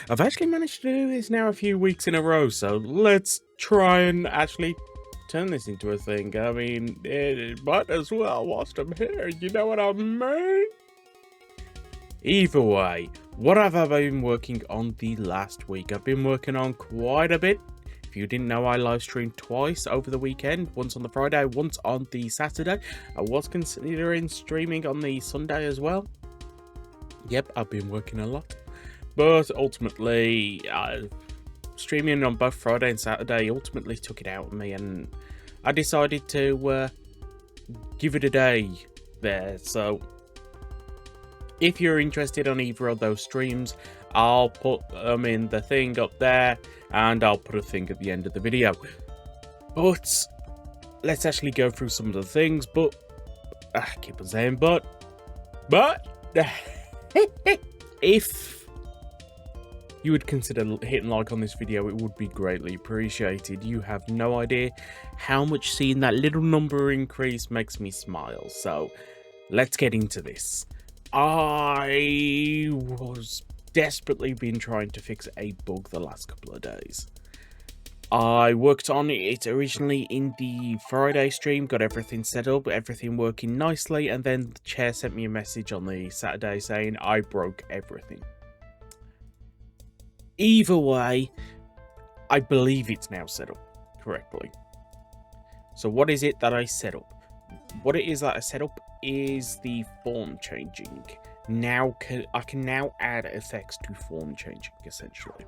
I've actually managed to do this now a few weeks in a row, so let's try and actually turn this into a thing. I mean, it might as well whilst I'm here, you know what I mean? Either way, what have I been working on the last week? I've been working on quite a bit. If you didn't know, I live streamed twice over the weekend, once on the Friday, once on the Saturday. I was considering streaming on the Sunday as well. Yep, I've been working a lot. But ultimately, streaming on both Friday and Saturday ultimately took it out of me, and I decided to give it a day there. So if you're interested on either of those streams, I'll put them in the thing up there, and I'll put a thing at the end of the video. But let's actually go through some of the things. But I keep on saying but if you would consider hitting like on this video, it would be greatly appreciated. You have no idea how much seeing that little number increase makes me smile. So let's get into this. I was desperately been trying to fix a bug the last couple of days. I worked on it originally in the Friday stream, got everything set up, everything working nicely, and then the chair sent me a message on the Saturday saying I broke everything. Either way, I believe it's now set up correctly. So what is it that I set up? What it is that I set up is the form changing. Now I can now add effects to form changing, essentially,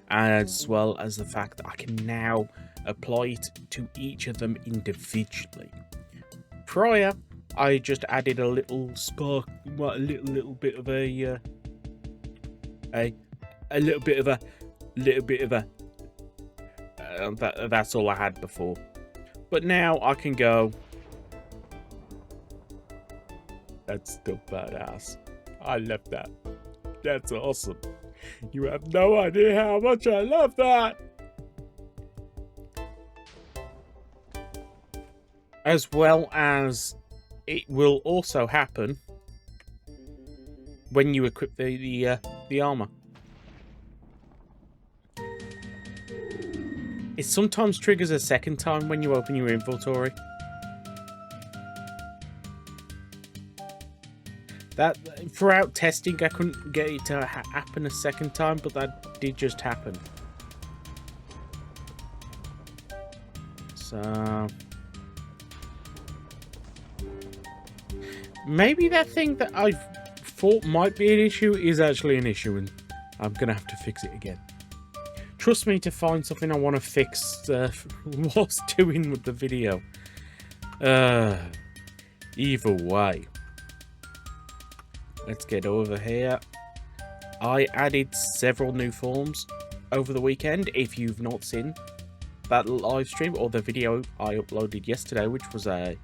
as well as the fact that I can now apply it to each of them individually. Prior, I just added a little spark, a little bit of a that's all I had before. But now I can go. That's still badass. I love that. That's awesome. You have no idea how much I love that. As well as it will also happen when you equip the armor. It sometimes triggers a second time when you open your inventory. That throughout testing, I couldn't get it to happen a second time, but that did just happen. So maybe that thing that I thought might be an issue is actually an issue, and I'm gonna have to fix it again. Trust me to find something I want to fix whilst doing with the video. Either way. Let's get over here. I added several new forms over the weekend. If you've not seen that live stream or the video I uploaded yesterday, which was a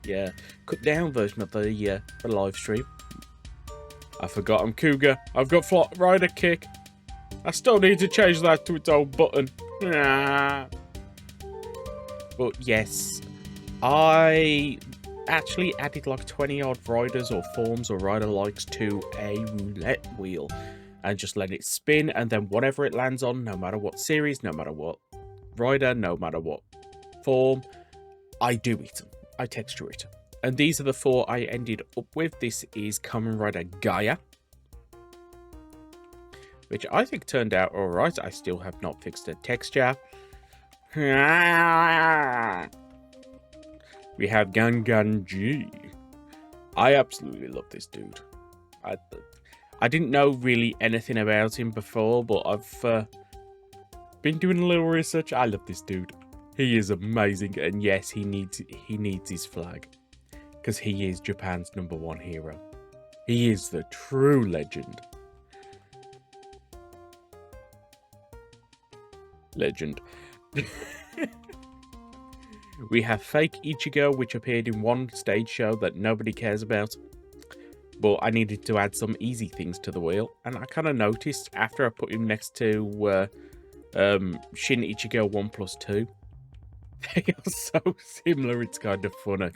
cut down version of the live stream. I forgot I'm Cougar. I've got Flat Rider Kick. I still need to change that to its own button. But yes, I actually added like 20 odd riders or forms or rider likes to a roulette wheel and just let it spin, and then whatever it lands on, no matter what series, no matter what rider, no matter what form, I do it. I texture it. And these are the four I ended up with. This is Kamen Rider Gaia, which I think turned out alright. I still have not fixed the texture. We have Gangan G. I absolutely love this dude. I didn't know really anything about him before, but I've been doing a little research. I love this dude. He is amazing, and yes, he needs his flag, because he is Japan's #1 hero. He is the true legend. Legend. We have Fake Ichigo, which appeared in one stage show that nobody cares about. But I needed to add some easy things to the wheel. And I kind of noticed after I put him next to Shin Ichigo 1+2. They are so similar, it's kind of funny.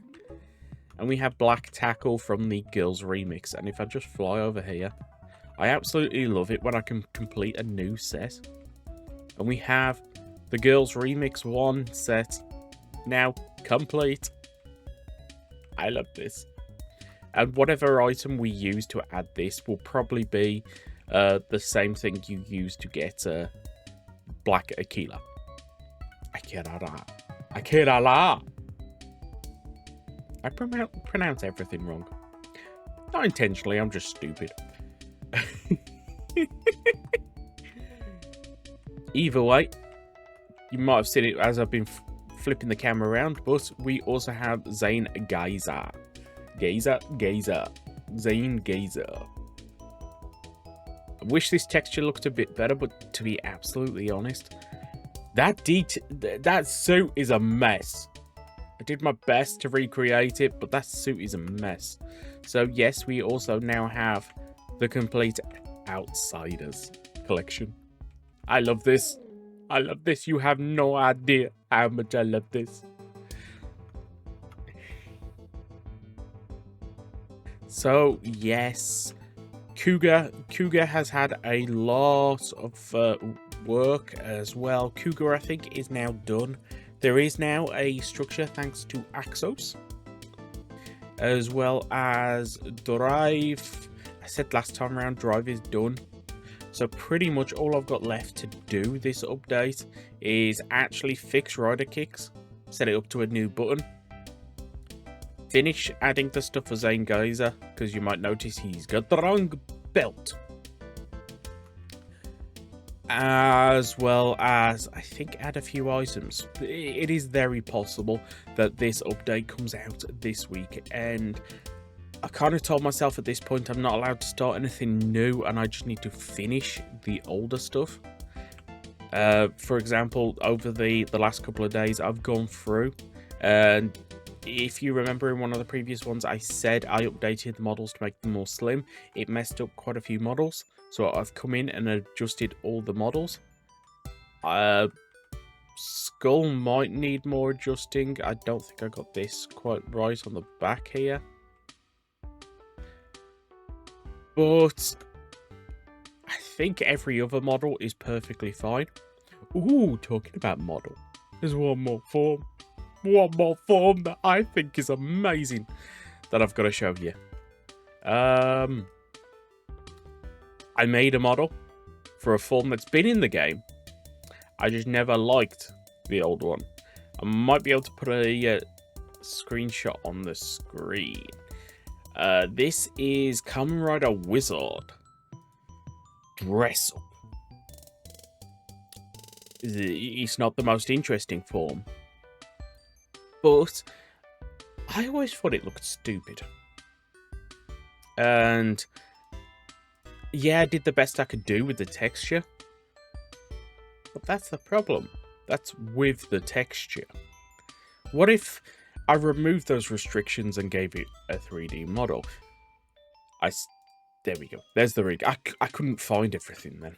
And we have Black Tackle from the Girls remix. And if I just fly over here, I absolutely love it when I can complete a new set. And we have the Girls Remix 1 set now complete. I love this. And whatever item we use to add this will probably be the same thing you use to get Black Aquila. Aquila. I pronounce everything wrong. Not intentionally, I'm just stupid. Either way, you might have seen it as I've been flipping the camera around, but we also have Zane Geyser. Zane Geyser. I wish this texture looked a bit better, but to be absolutely honest, that suit is a mess. I did my best to recreate it, but that suit is a mess. So yes, we also now have the complete Outsiders collection. I love this. I love this. You have no idea how much I love this. So yes, Cougar has had a lot of work as well. Cougar, I think, is now done. There is now a structure thanks to Axos, as well as Drive. I said last time around, Drive is done. So pretty much all I've got left to do this update is actually fix rider kicks, set it up to a new button, finish adding the stuff for Zane Geyser, because you might notice he's got the wrong belt. As well as, I think, add a few items. It is very possible that this update comes out this week, and I kind of told myself at this point I'm not allowed to start anything new, and I just need to finish the older stuff. For example, over the last couple of days, I've gone through, and if you remember in one of the previous ones, I said I updated the models to make them more slim. It messed up quite a few models, so I've come in and adjusted all the models. Skull might need more adjusting. I don't think I got this quite right on the back here. But I think every other model is perfectly fine. Ooh, talking about model, there's one more form that I think is amazing that I've got to show you. I made a model for a form that's been in the game. I just never liked the old one. I might be able to put a screenshot on the screen. This is Kamen Rider Wizard Dress Up. It's not the most interesting form, but I always thought it looked stupid. And yeah, I did the best I could do with the texture. But that's the problem. That's with the texture. What if I removed those restrictions and gave it a 3D model? There we go. There's the rig. I couldn't find everything then.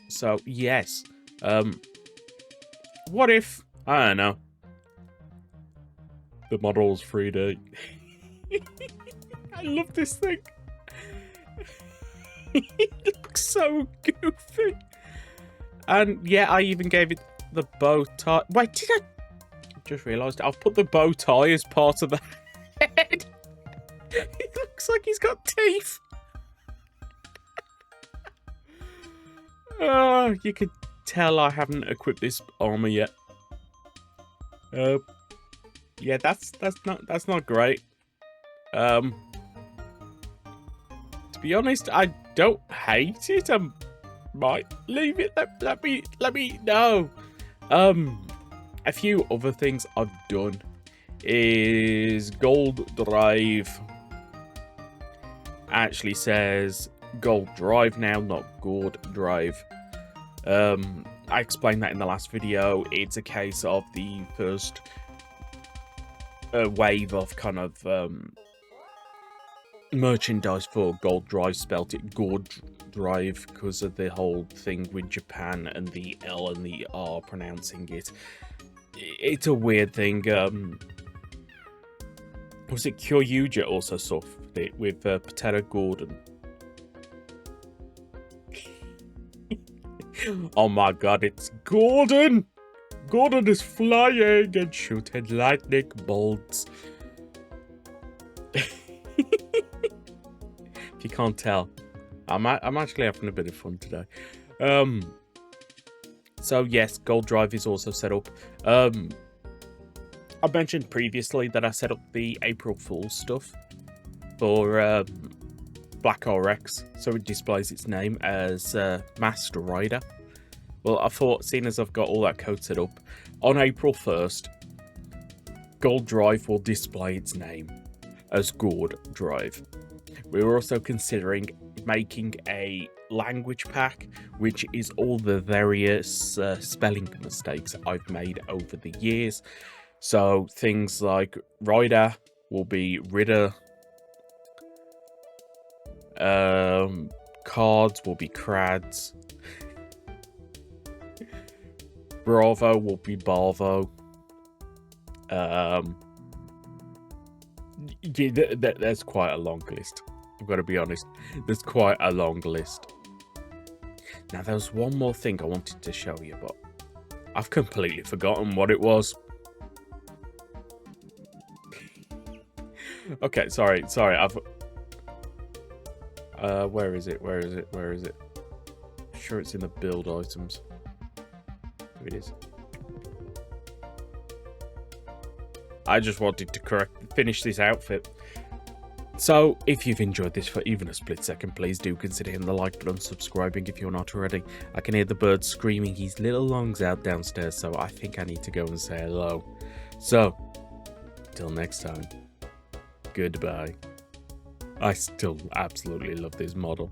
So, yes. What if, I don't know, the model's 3D? I love this thing. It looks so goofy. And yeah, I even gave it the bow tie. Wait, did I? Just realised I've put the bow tie as part of the head. It looks like he's got teeth. Oh, you could tell I haven't equipped this armor yet. Yeah, that's not great. To be honest, I don't hate it. I might leave it. Let me know. A few other things I've done is Gold Drive actually says Gold Drive now, not Gold Drive. I explained that in the last video. It's a case of the first wave of kind of merchandise for Gold Drive spelt it Gold Drive because of the whole thing with Japan and the L and the R pronouncing it. It's a weird thing. Was it Kyoryuja also suffered it with Potato Gordon? Oh my god, it's Gordon! Gordon is flying and shooting lightning bolts. If you can't tell, I'm actually having a bit of fun today. So yes, Gold Drive is also set up. I mentioned previously that I set up the April Fool's stuff for Black RX, so it displays its name as Master Rider. Well, I thought, seeing as I've got all that code set up, on April 1st, Gold Drive will display its name as Gold Drive. We were also considering making a language pack, which is all the various spelling mistakes I've made over the years. So things like Rider will be Ridder, cards will be crads, Bravo will be Barvo. There's quite a long list. I've got to be honest. There's quite a long list. Now, there was one more thing I wanted to show you, but I've completely forgotten what it was. Okay, sorry. Where is it? I'm sure it's in the build items. Here it is. I just wanted to finish this outfit. So, if you've enjoyed this for even a split second, please do consider hitting the like button, subscribing if you're not already. I can hear the bird screaming his little lungs out downstairs, so I think I need to go and say hello. So, till next time, goodbye. I still absolutely love this model.